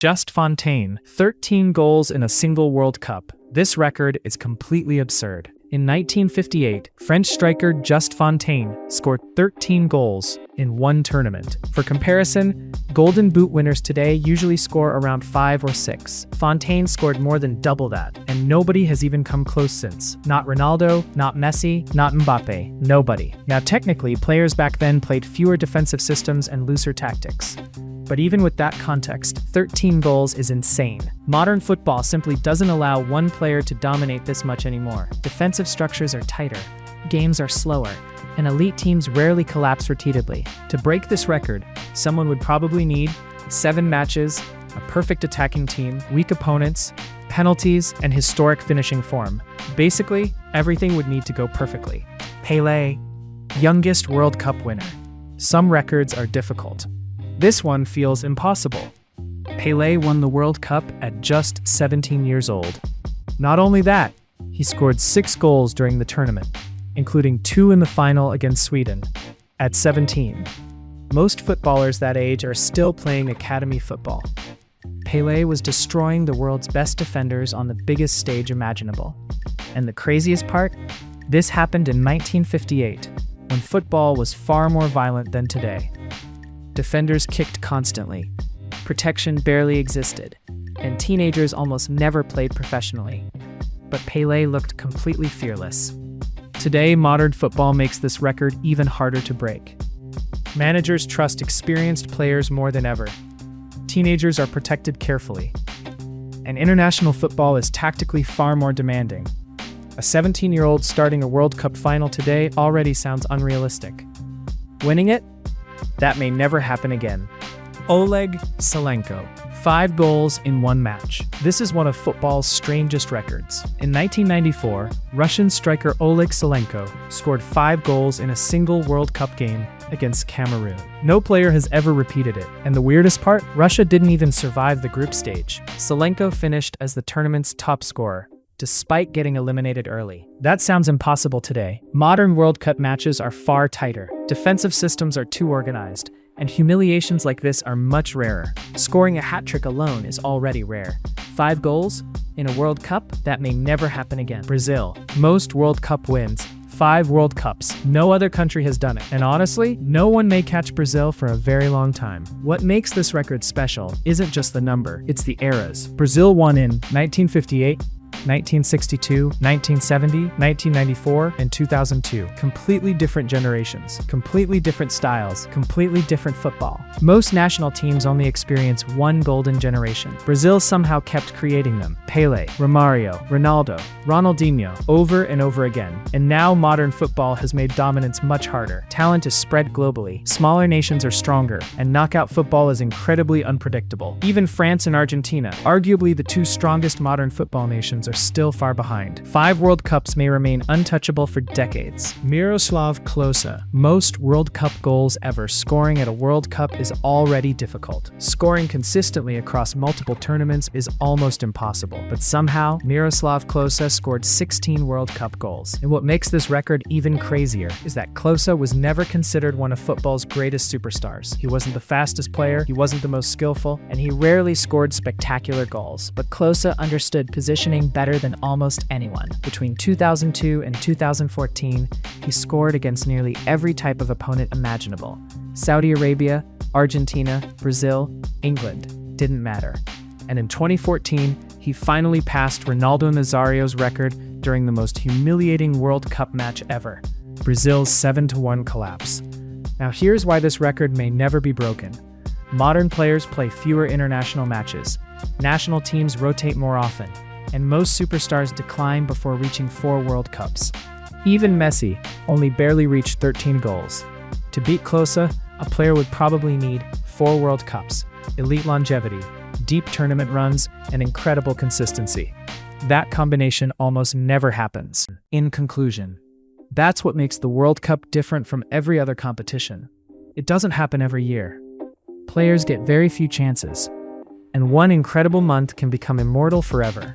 Just Fontaine, 13 goals in a single World Cup. This record is completely absurd. In 1958, French striker Just Fontaine scored 13 goals in one tournament. For comparison, Golden Boot winners today usually score around 5 or 6. Fontaine scored more than double that, and nobody has even come close since. Not Ronaldo, not Messi, not Mbappe, nobody. Now technically, players back then played fewer defensive systems and looser tactics. But even with that context, 13 goals is insane. Modern football simply doesn't allow one player to dominate this much anymore. Defensive structures are tighter, games are slower, and elite teams rarely collapse repeatedly. To break this record, someone would probably need 7 matches, a perfect attacking team, weak opponents, penalties, and historic finishing form. Basically, everything would need to go perfectly. Pele, youngest World Cup winner. Some records are difficult. This one feels impossible. Pele won the World Cup at just 17 years old. Not only that, he scored 6 goals during the tournament, including 2 in the final against Sweden, at 17. Most footballers that age are still playing academy football. Pele was destroying the world's best defenders on the biggest stage imaginable. And the craziest part? This happened in 1958, when football was far more violent than today. Defenders kicked constantly, protection barely existed, and teenagers almost never played professionally. But Pele looked completely fearless. Today, modern football makes this record even harder to break. Managers trust experienced players more than ever. Teenagers are protected carefully. And international football is tactically far more demanding. A 17-year-old starting a World Cup final today already sounds unrealistic. Winning it? That may never happen again. Oleg Salenko, 5 goals in one match. This is one of football's strangest records. In 1994, Russian striker Oleg Salenko scored 5 goals in a single World Cup game against Cameroon. No player has ever repeated it, and the weirdest part, Russia didn't even survive the group stage. Salenko finished as the tournament's top scorer, despite getting eliminated early. That sounds impossible today. Modern World Cup matches are far tighter. Defensive systems are too organized, and humiliations like this are much rarer. Scoring a hat-trick alone is already rare. 5 goals in a World Cup? That may never happen again. Brazil. Most World Cup wins. 5 World Cups. No other country has done it. And honestly, no one may catch Brazil for a very long time. What makes this record special isn't just the number, it's the eras. Brazil won in 1958, 1962, 1970, 1994, and 2002. Completely different generations, completely different styles, completely different football. Most national teams only experience one golden generation. Brazil somehow kept creating them. Pele, Romario, Ronaldo, Ronaldinho, over and over again. And now modern football has made dominance much harder. Talent is spread globally, smaller nations are stronger, and knockout football is incredibly unpredictable. Even France and Argentina, arguably the 2 strongest modern football nations, are still far behind. 5 World Cups may remain untouchable for decades. Miroslav Klose, most World Cup goals ever. Scoring at a World Cup is already difficult. Scoring consistently across multiple tournaments is almost impossible. But somehow, Miroslav Klose scored 16 World Cup goals. And what makes this record even crazier is that Klose was never considered one of football's greatest superstars. He wasn't the fastest player, he wasn't the most skillful, and he rarely scored spectacular goals. But Klose understood positioning better than almost anyone. Between 2002 and 2014, he scored against nearly every type of opponent imaginable. Saudi Arabia, Argentina, Brazil, England, didn't matter. And in 2014, he finally passed Ronaldo Nazario's record during the most humiliating World Cup match ever, Brazil's 7-1 collapse. Now here's why this record may never be broken. Modern players play fewer international matches, national teams rotate more often, and most superstars decline before reaching 4 World Cups. Even Messi only barely reached 13 goals. To beat Klose, a player would probably need 4 World Cups, elite longevity, deep tournament runs, and incredible consistency. That combination almost never happens. In conclusion, that's what makes the World Cup different from every other competition. It doesn't happen every year. Players get very few chances, and one incredible month can become immortal forever.